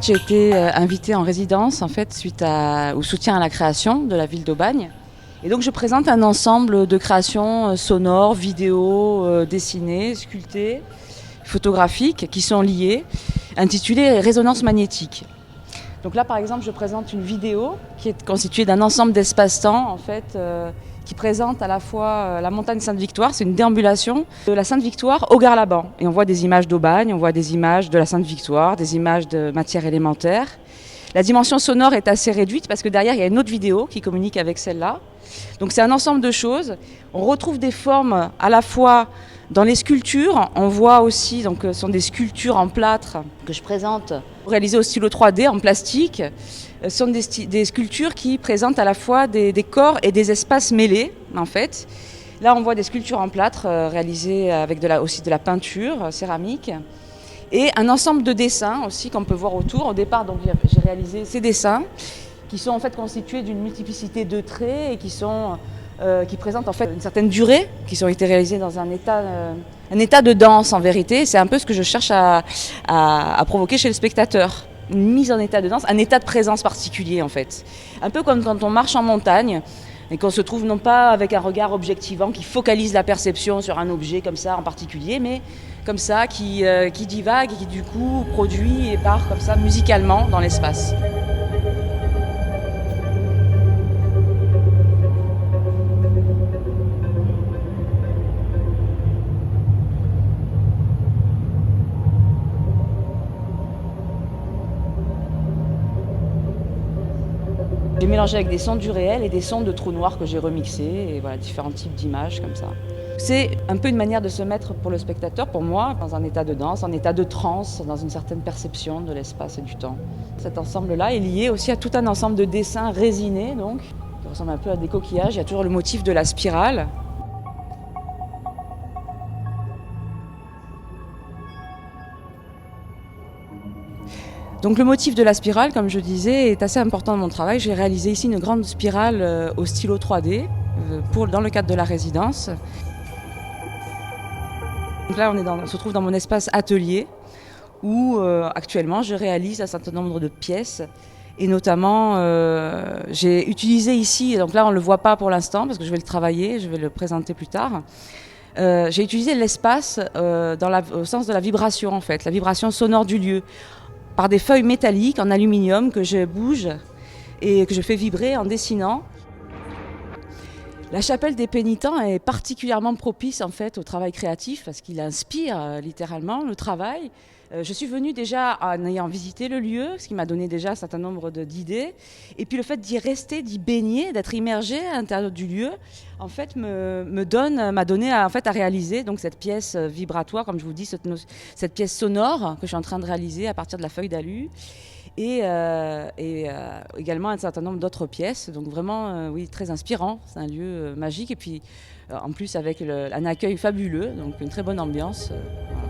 J'ai été invitée en résidence en fait suite au soutien à la création de la ville d'Aubagne. Et donc je présente un ensemble de créations sonores, vidéo, dessinées, sculptées, photographiques qui sont liées, intitulées Résonance magnétique. Donc là par exemple je présente une vidéo qui est constituée d'un ensemble d'espace-temps en fait, qui présente à la fois la montagne Sainte-Victoire, c'est une déambulation de la Sainte-Victoire au Gare-Laban. Et on voit des images d'Aubagne, on voit des images de la Sainte-Victoire, des images de matière élémentaire. La dimension sonore est assez réduite parce que derrière il y a une autre vidéo qui communique avec celle-là. Donc c'est un ensemble de choses. On retrouve des formes à la fois dans les sculptures. On voit aussi, donc ce sont des sculptures en plâtre que je présente, réalisées au stylo 3D en plastique. Ce sont des sculptures qui présentent à la fois des corps et des espaces mêlés en fait. Là on voit des sculptures en plâtre réalisées avec aussi de la peinture céramique. Et un ensemble de dessins aussi qu'on peut voir autour. Au départ, donc, j'ai réalisé ces dessins qui sont en fait constitués d'une multiplicité de traits et qui présentent en fait une certaine durée, qui ont été réalisés dans un état de danse en vérité. C'est un peu ce que je cherche à provoquer chez le spectateur. Une mise en état de danse, un état de présence particulier en fait. Un peu comme quand on marche en montagne et qu'on se trouve non pas avec un regard objectivant qui focalise la perception sur un objet comme ça en particulier, mais comme ça qui divague et qui du coup produit et part comme ça musicalement dans l'espace. J'ai mélangé avec des sons du réel et des sons de trous noirs que j'ai remixés, et voilà, différents types d'images comme ça. C'est un peu une manière de se mettre pour le spectateur, pour moi, dans un état de danse, un état de transe, dans une certaine perception de l'espace et du temps. Cet ensemble-là est lié aussi à tout un ensemble de dessins résinés, donc, qui ressemblent un peu à des coquillages. Il y a toujours le motif de la spirale. Donc le motif de la spirale, comme je disais, est assez important dans mon travail. J'ai réalisé ici une grande spirale au stylo 3D dans le cadre de la résidence. Donc là, on se trouve dans mon espace atelier où actuellement je réalise un certain nombre de pièces. Et notamment, j'ai utilisé ici, donc là on ne le voit pas pour l'instant parce que je vais le travailler, je vais le présenter plus tard. J'ai utilisé l'espace au sens de la vibration en fait, la vibration sonore du lieu, par des feuilles métalliques en aluminium que je bouge et que je fais vibrer en dessinant. La chapelle des pénitents est particulièrement propice en fait au travail créatif parce qu'il inspire littéralement le travail. Je suis venue déjà en ayant visité le lieu, ce qui m'a donné déjà un certain nombre d'idées. Et puis le fait d'y rester, d'y baigner, d'être immergé à l'intérieur du lieu, en fait, m'a donné à réaliser donc cette pièce vibratoire, comme je vous dis, cette pièce sonore que je suis en train de réaliser à partir de la feuille d'alu. Et également un certain nombre d'autres pièces. Donc vraiment, oui, très inspirant. C'est un lieu magique. Et puis, en plus, avec un accueil fabuleux, donc une très bonne ambiance. Voilà.